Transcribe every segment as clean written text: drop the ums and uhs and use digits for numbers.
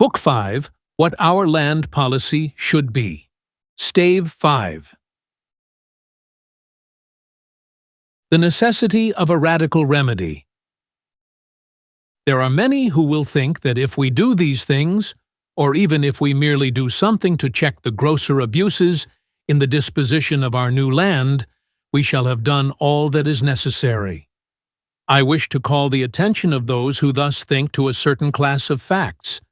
Book 5, What Our Land Policy Should Be. Stave 5. The necessity of a radical remedy. There are many who will think that if we do these things, or even if we merely do something to check the grosser abuses in the disposition of our new land, we shall have done all that is necessary. I wish to call the attention of those who thus think to a certain class of facts.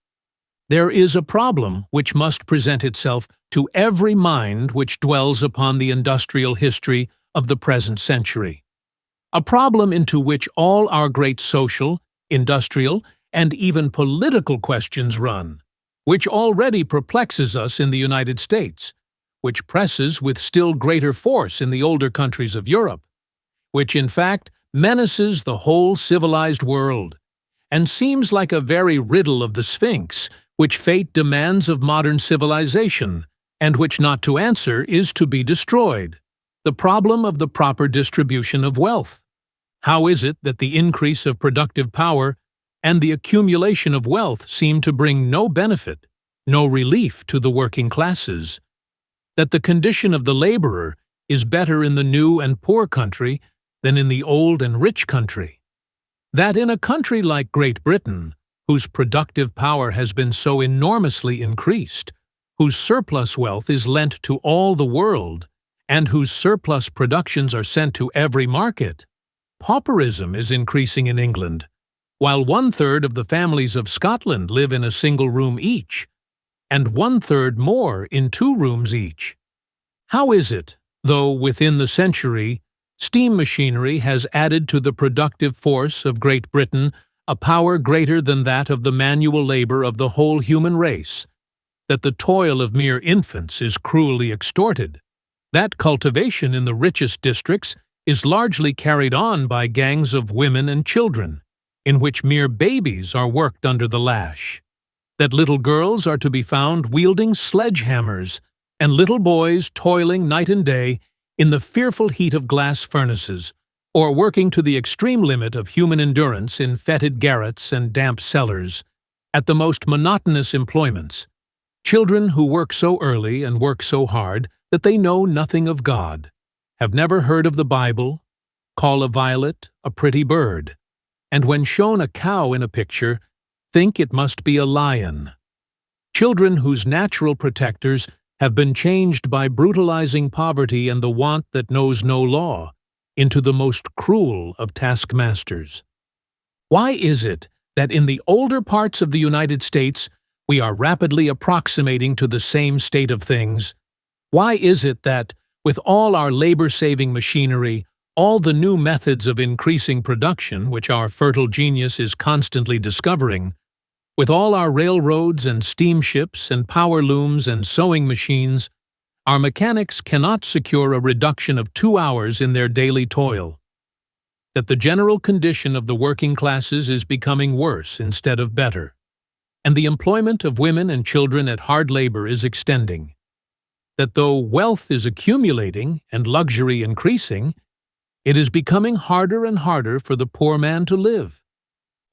There is a problem which must present itself to every mind which dwells upon the industrial history of the present century. A problem into which all our great social, industrial, and even political questions run, which already perplexes us in the United States, which presses with still greater force in the older countries of Europe, which in fact menaces the whole civilized world, and seems like a very riddle of the Sphinx, which fate demands of modern civilization, and which not to answer is to be destroyed. The problem of the proper distribution of wealth. How is it that the increase of productive power and the accumulation of wealth seem to bring no benefit, no relief to the working classes? That the condition of the laborer is better in the new and poor country than in the old and rich country? That in a country like Great Britain, whose productive power has been so enormously increased, whose surplus wealth is lent to all the world, and whose surplus productions are sent to every market, pauperism is increasing in England, while 1/3 of the families of Scotland live in a single room each, and 1/3 more in 2 rooms each. How is it, though within the century, steam machinery has added to the productive force of Great Britain a power greater than that of the manual labor of the whole human race, that the toil of mere infants is cruelly extorted, that cultivation in the richest districts is largely carried on by gangs of women and children, in which mere babies are worked under the lash, that little girls are to be found wielding sledgehammers, and little boys toiling night and day in the fearful heat of glass furnaces, or working to the extreme limit of human endurance in fetid garrets and damp cellars, at the most monotonous employments, children who work so early and work so hard that they know nothing of God, have never heard of the Bible, call a violet a pretty bird, and when shown a cow in a picture, think it must be a lion. Children whose natural protectors have been changed by brutalizing poverty and the want that knows no law, into the most cruel of taskmasters. Why is it that in the older parts of the United States we are rapidly approximating to the same state of things? Why is it that, with all our labor-saving machinery, all the new methods of increasing production which our fertile genius is constantly discovering, with all our railroads and steamships and power looms and sewing machines, our mechanics cannot secure a reduction of 2 hours in their daily toil? That the general condition of the working classes is becoming worse instead of better, and the employment of women and children at hard labor is extending. That though wealth is accumulating and luxury increasing, it is becoming harder and harder for the poor man to live.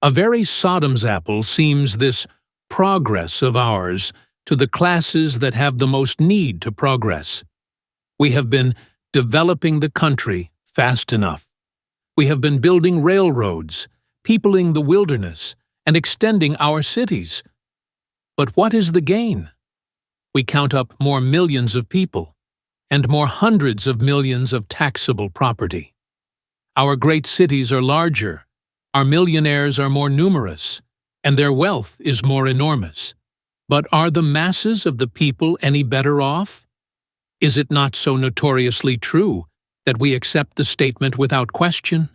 A very Sodom's apple seems this progress of ours to the classes that have the most need to progress. We have been developing the country fast enough. We have been building railroads, peopling the wilderness, and extending our cities. But what is the gain? We count up more millions of people, and more hundreds of millions of taxable property. Our great cities are larger, our millionaires are more numerous, and their wealth is more enormous. But are the masses of the people any better off? Is it not so notoriously true that we accept the statement without question,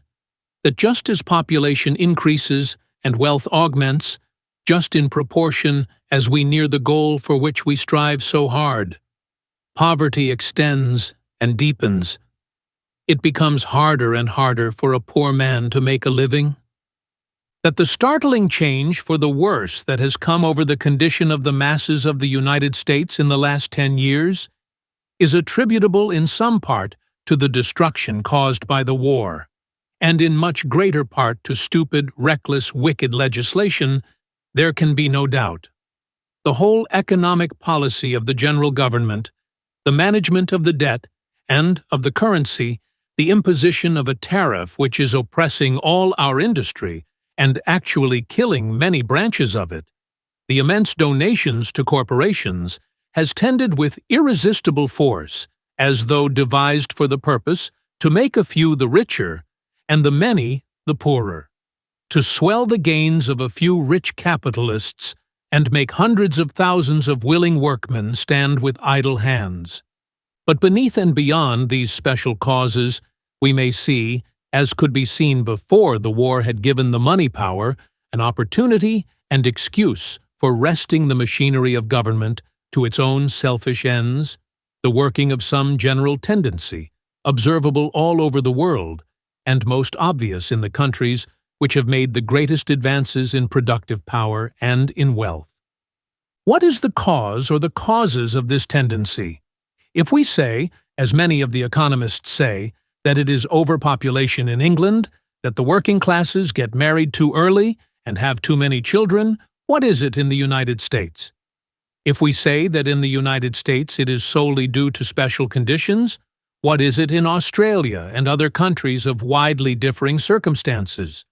that just as population increases and wealth augments, just in proportion as we near the goal for which we strive so hard, poverty extends and deepens? It becomes harder and harder for a poor man to make a living? That the startling change for the worse that has come over the condition of the masses of the United States in the last 10 years is attributable in some part to the destruction caused by the war, and in much greater part to stupid, reckless, wicked legislation, there can be no doubt. the whole economic policy of the general government, the management of the debt and of the currency, the imposition of a tariff which is oppressing all our industry and actually killing many branches of it, the immense donations to corporations, has tended with irresistible force, as though devised for the purpose, to make a few the richer and the many the poorer, to swell the gains of a few rich capitalists and make hundreds of thousands of willing workmen stand with idle hands. But beneath and beyond these special causes, we may see, as could be seen before the war had given the money power, an opportunity and excuse for wresting the machinery of government to its own selfish ends, the working of some general tendency, observable all over the world, and most obvious in the countries which have made the greatest advances in productive power and in wealth. What is the cause or the causes of this tendency? If we say, as many of the economists say, that it is overpopulation in England, that the working classes get married too early and have too many children, what is it in the United States? If we say that in the United States it is solely due to special conditions, what is it in Australia and other countries of widely differing circumstances?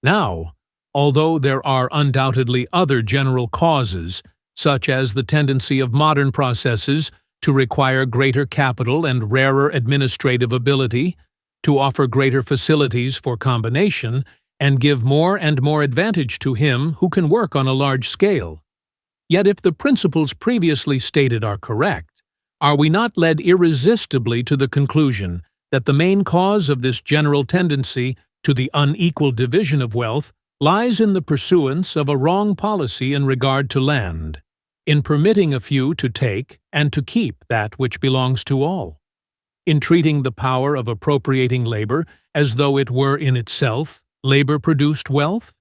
Now, although there are undoubtedly other general causes, such as the tendency of modern processes to require greater capital and rarer administrative ability, to offer greater facilities for combination, and give more and more advantage to him who can work on a large scale. Yet if the principles previously stated are correct, are we not led irresistibly to the conclusion that the main cause of this general tendency to the unequal division of wealth lies in the pursuance of a wrong policy in regard to land, in permitting a few to take and to keep that which belongs to all, in treating the power of appropriating labor as though it were in itself labor-produced wealth?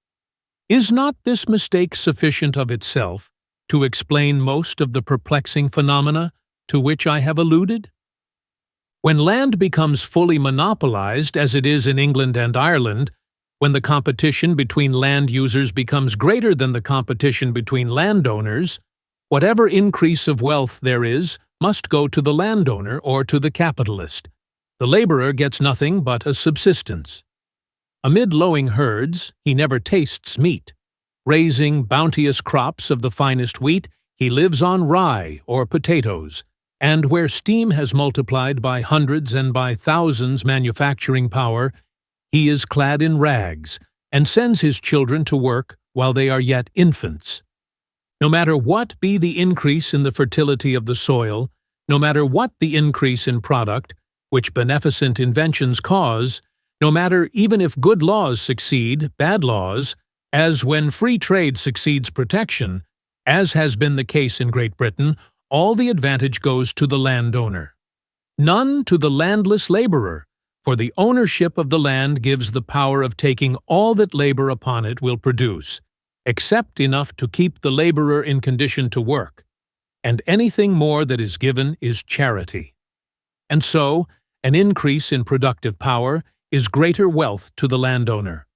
Is not this mistake sufficient of itself to explain most of the perplexing phenomena to which I have alluded? When land becomes fully monopolized, as it is in England and Ireland, when the competition between land users becomes greater than the competition between landowners, whatever increase of wealth there is must go to the landowner or to the capitalist. The laborer gets nothing but a subsistence. Amid lowing herds, he never tastes meat. Raising bounteous crops of the finest wheat, he lives on rye or potatoes, and where steam has multiplied by hundreds and by thousands manufacturing power, he is clad in rags and sends his children to work while they are yet infants. No matter what be the increase in the fertility of the soil, no matter what the increase in product, which beneficent inventions cause, no matter even if good laws succeed bad laws, as when free trade succeeds protection, as has been the case in Great Britain, all the advantage goes to the landowner. None to the landless laborer, for the ownership of the land gives the power of taking all that labor upon it will produce, except enough to keep the laborer in condition to work, and anything more that is given is charity. And so, an increase in productive power is greater wealth to the landowner,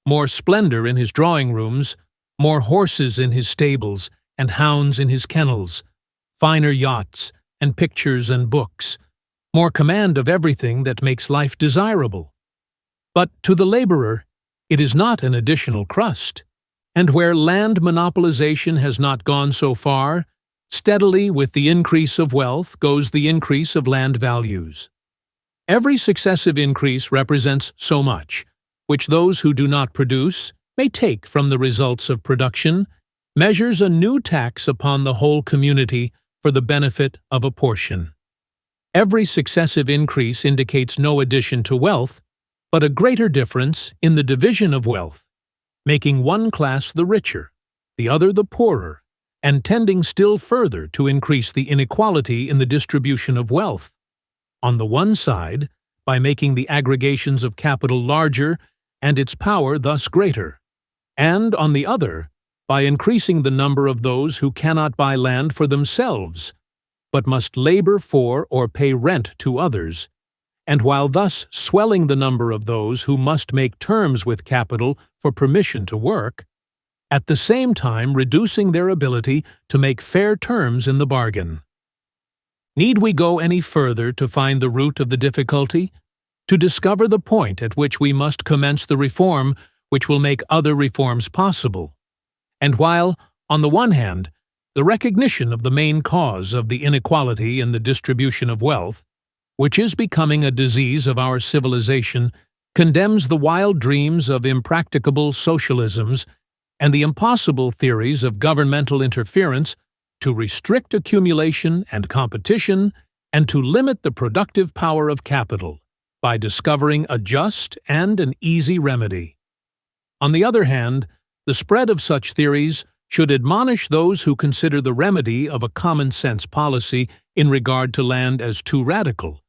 more splendor in his drawing rooms, more horses in his stables and hounds in his kennels, finer yachts and pictures and books, more command of everything that makes life desirable. But to the laborer, it is not an additional crust. And where land monopolization has not gone so far, steadily with the increase of wealth goes the increase of land values. Every successive increase represents so much, which those who do not produce may take from the results of production, measures a new tax upon the whole community for the benefit of a portion. Every successive increase indicates no addition to wealth, but a greater difference in the division of wealth, making one class the richer, the other the poorer, and tending still further to increase the inequality in the distribution of wealth. On the one side, by making the aggregations of capital larger and its power thus greater, and on the other, by increasing the number of those who cannot buy land for themselves, but must labor for or pay rent to others, and while thus swelling the number of those who must make terms with capital for permission to work, at the same time reducing their ability to make fair terms in the bargain. Need we go any further to find the root of the difficulty? To discover the point at which we must commence the reform which will make other reforms possible? And while, on the one hand, the recognition of the main cause of the inequality in the distribution of wealth, which is becoming a disease of our civilization, condemns the wild dreams of impracticable socialisms and the impossible theories of governmental interference to restrict accumulation and competition and to limit the productive power of capital by discovering a just and an easy remedy. On the other hand, the spread of such theories should admonish those who consider the remedy of a common-sense policy in regard to land as too radical,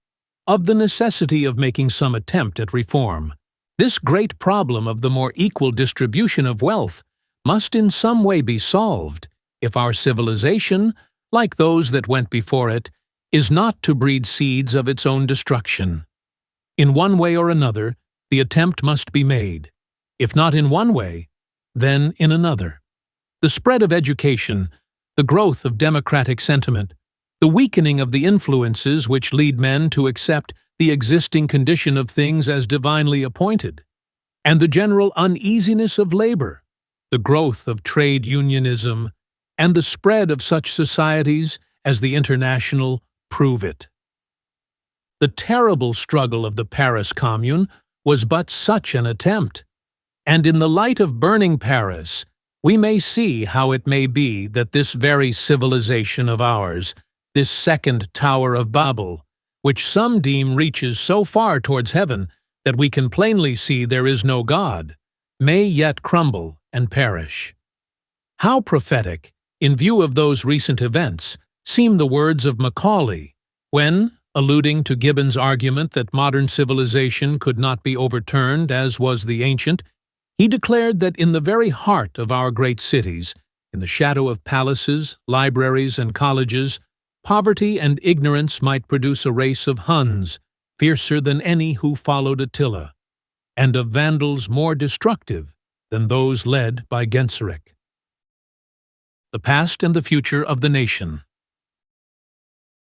of the necessity of making some attempt at reform. This great problem of the more equal distribution of wealth must in some way be solved if our civilization, like those that went before it, is not to breed seeds of its own destruction. In one way or another, the attempt must be made. If not in one way, then in another. The spread of education, the growth of democratic sentiment, the weakening of the influences which lead men to accept the existing condition of things as divinely appointed, and the general uneasiness of labor, the growth of trade unionism, and the spread of such societies as the International prove it. The terrible struggle of the Paris Commune was but such an attempt, and in the light of burning Paris, we may see how it may be that this very civilization of ours, this second Tower of Babel, which some deem reaches so far towards heaven that we can plainly see there is no God, may yet crumble and perish. How prophetic, in view of those recent events, seem the words of Macaulay, when, alluding to Gibbon's argument that modern civilization could not be overturned as was the ancient, he declared that in the very heart of our great cities, in the shadow of palaces, libraries, and colleges, poverty and ignorance might produce a race of Huns, fiercer than any who followed Attila, and of Vandals more destructive than those led by Genseric. The past and the future of the nation.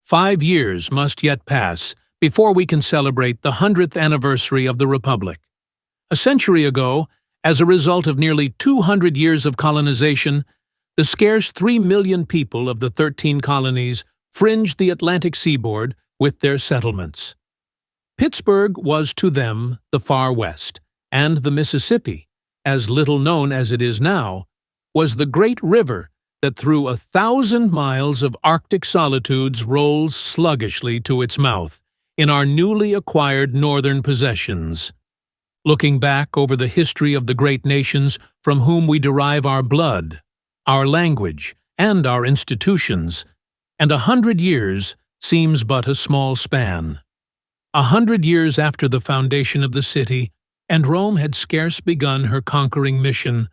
5 years must yet pass before we can celebrate the 100th anniversary of the Republic. A century ago, as a result of nearly 200 years of colonization, the scarce 3 million people of the 13 colonies fringed the Atlantic seaboard with their settlements. Pittsburgh was to them the far west, and the Mississippi, as little known as it is now, was the great river that through 1,000 miles of Arctic solitudes rolls sluggishly to its mouth in our newly acquired northern possessions. Looking back over the history of the great nations from whom we derive our blood, our language, and our institutions, and 100 years seems but a small span. 100 years after the foundation of the city, and Rome had scarce begun her conquering mission.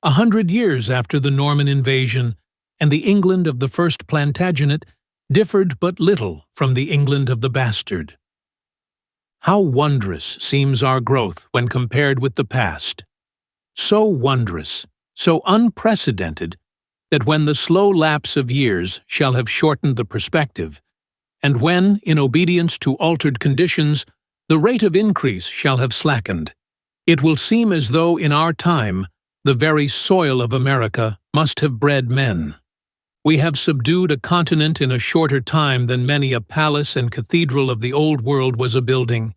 100 years after the Norman invasion, and the England of the first Plantagenet differed but little from the England of the bastard. How wondrous seems our growth when compared with the past. So wondrous, so unprecedented, that when the slow lapse of years shall have shortened the perspective, and when, in obedience to altered conditions, the rate of increase shall have slackened, it will seem as though in our time the very soil of America must have bred men. We have subdued a continent in a shorter time than many a palace and cathedral of the old world was a-building.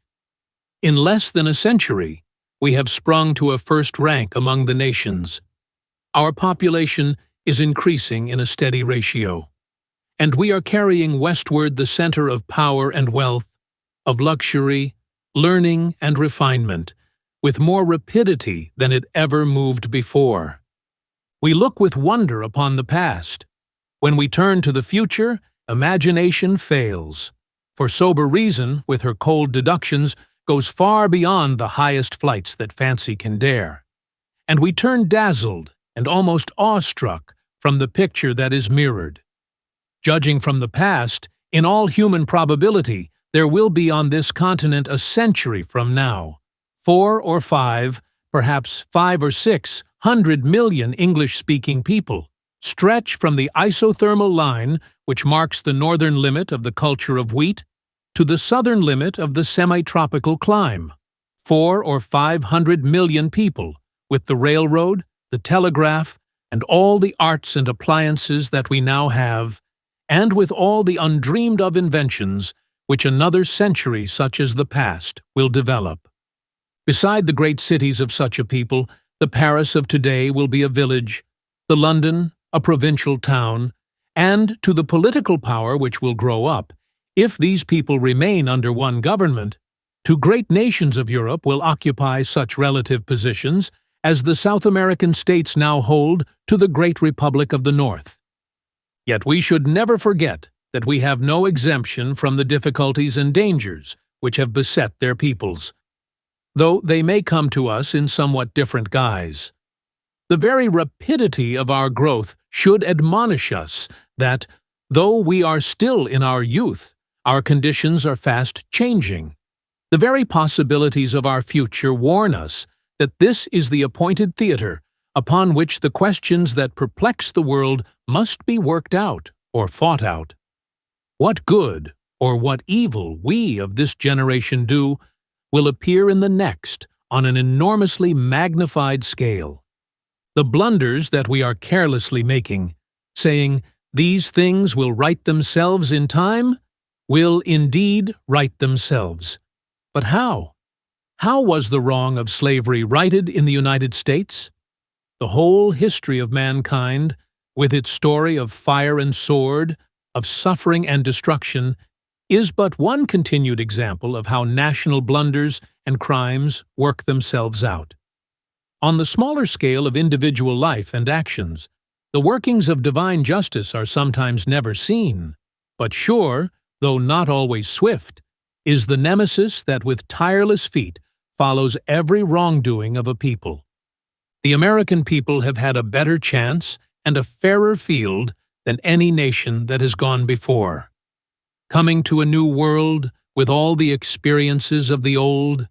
In less than a century, we have sprung to a first rank among the nations. Our population is increasing in a steady ratio, and we are carrying westward the center of power and wealth, of luxury, learning, and refinement, with more rapidity than it ever moved before. We look with wonder upon the past. When we turn to the future, imagination fails, for sober reason, with her cold deductions, goes far beyond the highest flights that fancy can dare, and we turn dazzled and almost awestruck from the picture that is mirrored. Judging from the past, in all human probability, there will be on this continent a century from now, 4 or 5, perhaps 5 or 6 100 million English-speaking people stretch from the isothermal line, which marks the northern limit of the culture of wheat, to the southern limit of the semi-tropical clime. 400 or 500 million people, with the railroad, the telegraph, and all the arts and appliances that we now have, and with all the undreamed-of inventions which another century such as the past will develop. Beside the great cities of such a people, the Paris of today will be a village, the London a provincial town, and to the political power which will grow up, if these people remain under one government, two great nations of Europe will occupy such relative positions as the South American states now hold to the great Republic of the North. Yet we should never forget that we have no exemption from the difficulties and dangers which have beset their peoples, though they may come to us in somewhat different guise. The very rapidity of our growth should admonish us that, though we are still in our youth, our conditions are fast changing. The very possibilities of our future warn us that this is the appointed theater upon which the questions that perplex the world must be worked out or fought out. What good or what evil we of this generation do will appear in the next on an enormously magnified scale. The blunders that we are carelessly making, saying, "These things will right themselves in time," will indeed right themselves. But how? How was the wrong of slavery righted in the United States? The whole history of mankind, with its story of fire and sword, of suffering and destruction, is but one continued example of how national blunders and crimes work themselves out. On the smaller scale of individual life and actions, the workings of divine justice are sometimes never seen, but sure, though not always swift, is the nemesis that with tireless feet follows every wrongdoing of a people. The American people have had a better chance and a fairer field than any nation that has gone before. Coming to a new world with all the experiences of the old,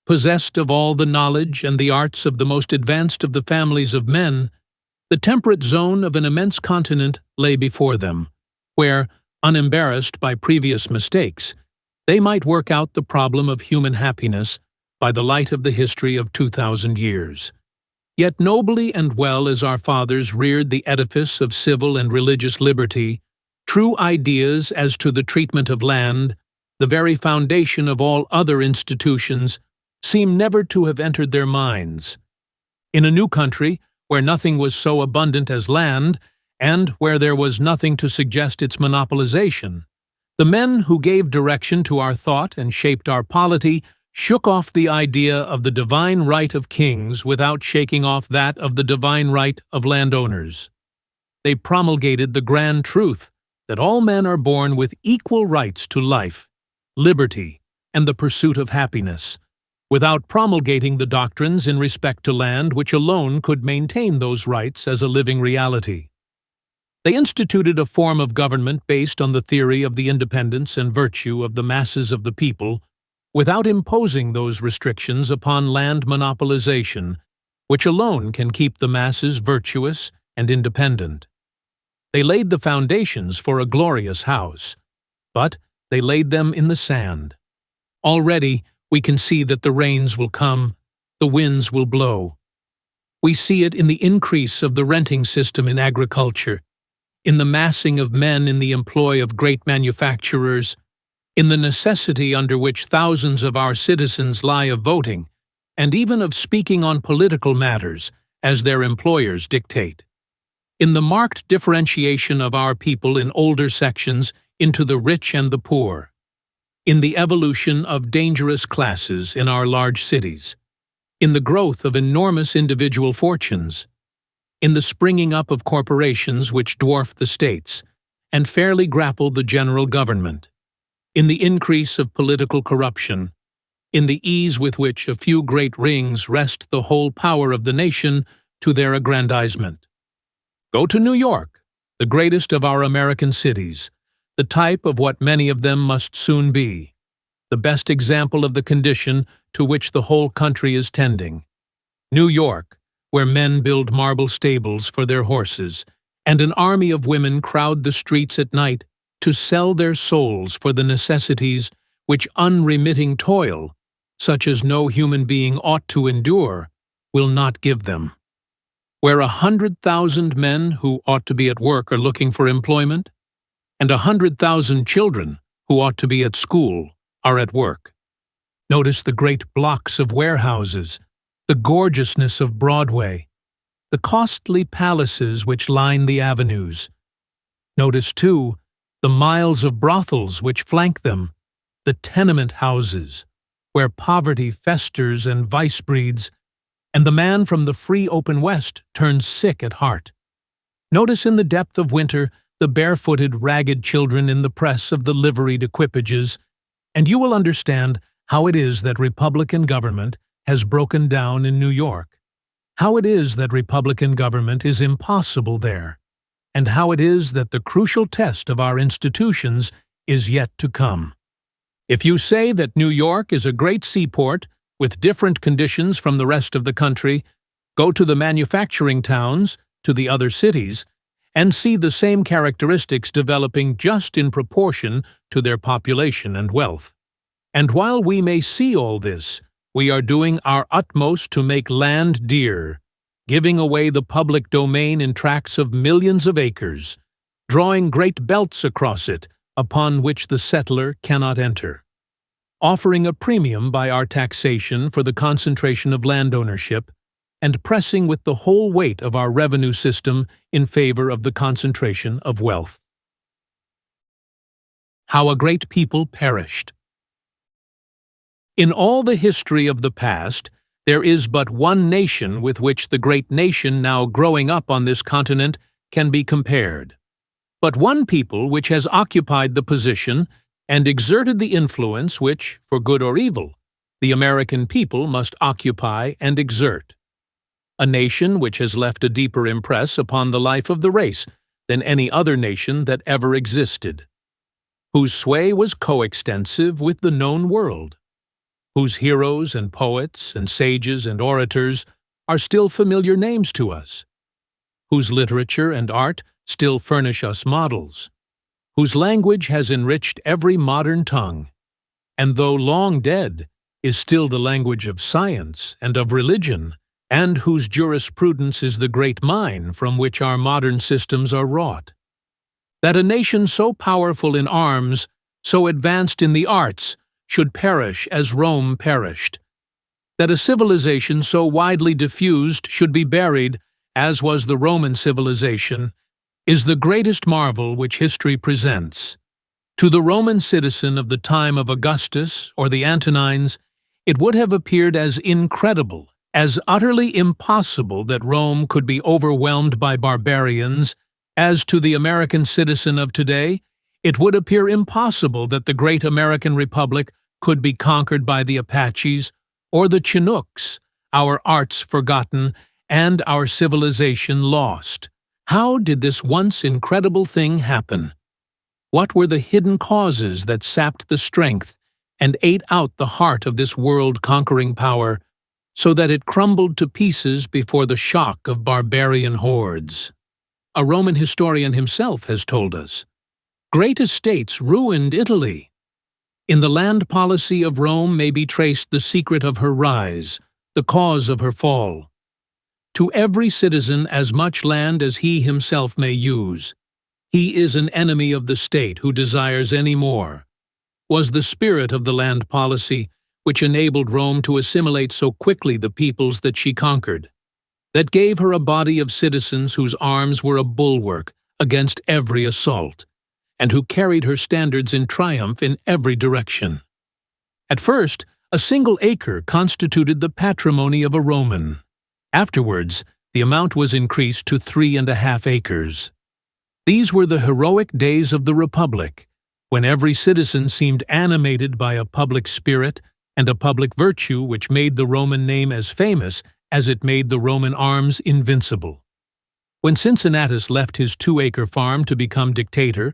possessed of all the knowledge and the arts of the most advanced of the families of men, the temperate zone of an immense continent lay before them, where, unembarrassed by previous mistakes, they might work out the problem of human happiness by the light of the history of 2,000 years. Yet nobly and well as our fathers reared the edifice of civil and religious liberty, true ideas as to the treatment of land, the very foundation of all other institutions, seem never to have entered their minds. In a new country, where nothing was so abundant as land, and where there was nothing to suggest its monopolization, the men who gave direction to our thought and shaped our polity shook off the idea of the divine right of kings without shaking off that of the divine right of landowners. They promulgated the grand truth that all men are born with equal rights to life, liberty, and the pursuit of happiness, without promulgating the doctrines in respect to land which alone could maintain those rights as a living reality. They instituted a form of government based on the theory of the independence and virtue of the masses of the people, without imposing those restrictions upon land monopolization, which alone can keep the masses virtuous and independent. They laid the foundations for a glorious house, but they laid them in the sand. Already, we can see that the rains will come, the winds will blow. We see it in the increase of the renting system in agriculture, in the massing of men in the employ of great manufacturers, in the necessity under which thousands of our citizens lie of voting, and even of speaking on political matters as their employers dictate, in the marked differentiation of our people in older sections into the rich and the poor, in the evolution of dangerous classes in our large cities, in the growth of enormous individual fortunes, in the springing up of corporations which dwarf the states and fairly grapple the general government, in the increase of political corruption, in the ease with which a few great rings wrest the whole power of the nation to their aggrandizement. Go to New York, the greatest of our American cities, the type of what many of them must soon be, the best example of the condition to which the whole country is tending. New York, where men build marble stables for their horses, and an army of women crowd the streets at night to sell their souls for the necessities which unremitting toil, such as no human being ought to endure, will not give them. Where 100,000 men who ought to be at work are looking for employment, and 100,000 children who ought to be at school are at work. Notice the great blocks of warehouses, the gorgeousness of Broadway, the costly palaces which line the avenues. Notice, too, the miles of brothels which flank them, the tenement houses, where poverty festers and vice breeds, and the man from the free open West turns sick at heart. Notice in the depth of winter the barefooted, ragged children in the press of the liveried equipages, and you will understand how it is that Republican government has broken down in New York, how it is that Republican government is impossible there, and how it is that the crucial test of our institutions is yet to come. If you say that New York is a great seaport with different conditions from the rest of the country, go to the manufacturing towns, to the other cities, and see the same characteristics developing just in proportion to their population and wealth. And while we may see all this, we are doing our utmost to make land dear, giving away the public domain in tracts of millions of acres, drawing great belts across it upon which the settler cannot enter, offering a premium by our taxation for the concentration of land ownership, and pressing with the whole weight of our revenue system in favor of the concentration of wealth. How a great people perished. In all the history of the past, there is but one nation with which the great nation now growing up on this continent can be compared, but one people which has occupied the position and exerted the influence which, for good or evil, the American people must occupy and exert. A nation which has left a deeper impress upon the life of the race than any other nation that ever existed, whose sway was coextensive with the known world, whose heroes and poets and sages and orators are still familiar names to us, whose literature and art still furnish us models, whose language has enriched every modern tongue, and though long dead, is still the language of science and of religion, and whose jurisprudence is the great mine from which our modern systems are wrought. That a nation so powerful in arms, so advanced in the arts, should perish as Rome perished. That a civilization so widely diffused should be buried, as was the Roman civilization, is the greatest marvel which history presents. To the Roman citizen of the time of Augustus or the Antonines, it would have appeared as incredible, as utterly impossible that Rome could be overwhelmed by barbarians, as to the American citizen of today, it would appear impossible that the great American Republic could be conquered by the Apaches or the Chinooks, our arts forgotten and our civilization lost. How did this once incredible thing happen? What were the hidden causes that sapped the strength and ate out the heart of this world-conquering power, so that it crumbled to pieces before the shock of barbarian hordes? A Roman historian himself has told us, "Great estates ruined Italy." In the land policy of Rome may be traced the secret of her rise, the cause of her fall. To every citizen as much land as he himself may use. He is an enemy of the state who desires any more, was the spirit of the land policy which enabled Rome to assimilate so quickly the peoples that she conquered, that gave her a body of citizens whose arms were a bulwark against every assault, and who carried her standards in triumph in every direction. At first, a single acre constituted the patrimony of a Roman. Afterwards, the amount was increased to 3½ acres. These were the heroic days of the Republic, when every citizen seemed animated by a public spirit and a public virtue which made the Roman name as famous as it made the Roman arms invincible. When Cincinnatus left his 2-acre farm to become dictator,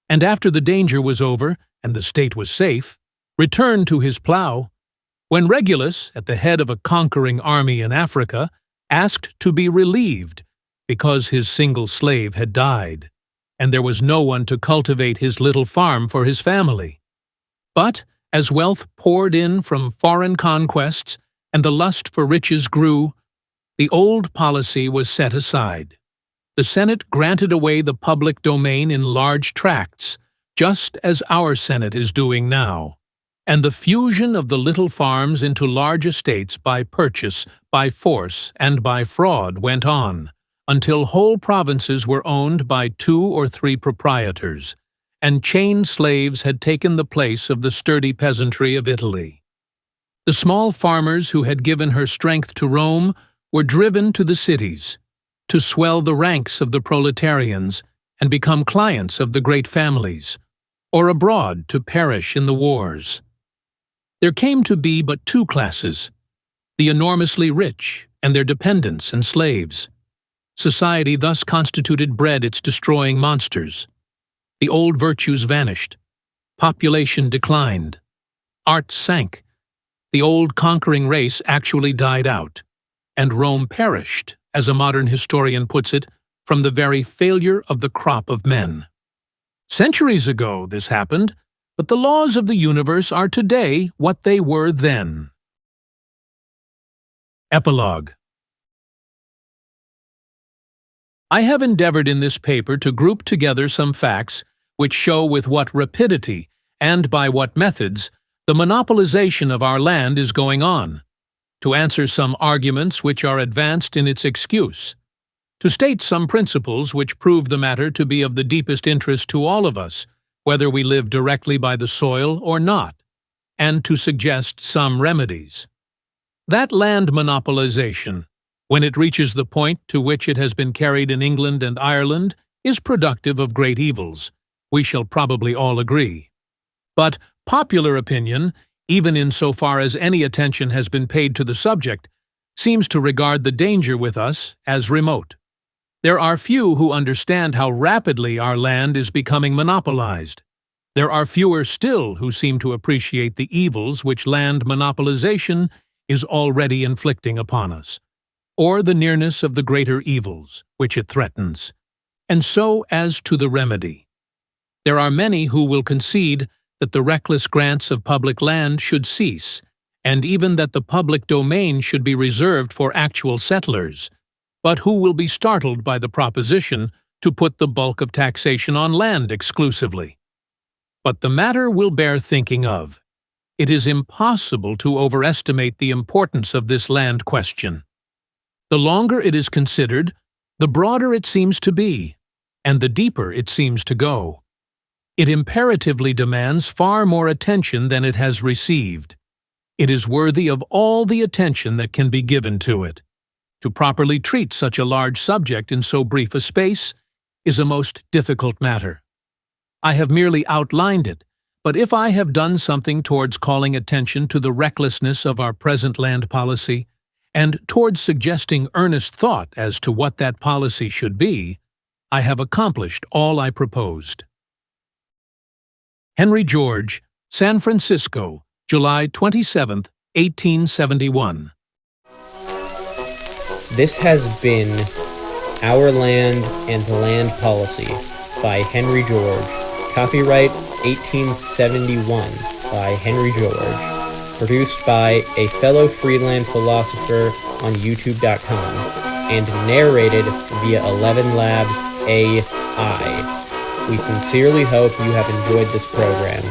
and after the danger was over and the state was safe, returned to his plough, when Regulus, at the head of a conquering army in Africa, asked to be relieved because his single slave had died, and there was no one to cultivate his little farm for his family. But as wealth poured in from foreign conquests and the lust for riches grew, the old policy was set aside. The Senate granted away the public domain in large tracts, just as our Senate is doing now, and the fusion of the little farms into large estates by purchase, by force, and by fraud went on, until whole provinces were owned by 2 or 3 proprietors, and chained slaves had taken the place of the sturdy peasantry of Italy. The small farmers who had given her strength to Rome were driven to the cities, to swell the ranks of the proletarians and become clients of the great families, or abroad to perish in the wars. There came to be but 2 classes, the enormously rich and their dependents and slaves. Society thus constituted bred its destroying monsters. The old virtues vanished, population declined, art sank, the old conquering race actually died out, and Rome perished, as a modern historian puts it, from the very failure of the crop of men. Centuries ago this happened, but the laws of the universe are today what they were then. Epilogue. I have endeavored in this paper to group together some facts which show with what rapidity and by what methods the monopolization of our land is going on, to answer some arguments which are advanced in its excuse, to state some principles which prove the matter to be of the deepest interest to all of us, whether we live directly by the soil or not, and to suggest some remedies. That land monopolization, when it reaches the point to which it has been carried in England and Ireland, is productive of great evils, we shall probably all agree. But popular opinion, even in so far as any attention has been paid to the subject, seems to regard the danger with us as remote. There are few who understand how rapidly our land is becoming monopolized. There are fewer still who seem to appreciate the evils which land monopolization is already inflicting upon us, or the nearness of the greater evils which it threatens. And so as to the remedy. There are many who will concede that the reckless grants of public land should cease, and even that the public domain should be reserved for actual settlers, but who will be startled by the proposition to put the bulk of taxation on land exclusively. But the matter will bear thinking of. It is impossible to overestimate the importance of this land question. The longer it is considered, the broader it seems to be, and the deeper it seems to go. It imperatively demands far more attention than it has received. It is worthy of all the attention that can be given to it. To properly treat such a large subject in so brief a space is a most difficult matter. I have merely outlined it, but if I have done something towards calling attention to the recklessness of our present land policy, and towards suggesting earnest thought as to what that policy should be, I have accomplished all I proposed. Henry George, San Francisco, July 27, 1871. This has been Our Land and the Land Policy by Henry George. Copyright 1871 by Henry George. Produced by a fellow freelance philosopher on YouTube.com and narrated via ElevenLabs AI. We sincerely hope you have enjoyed this program.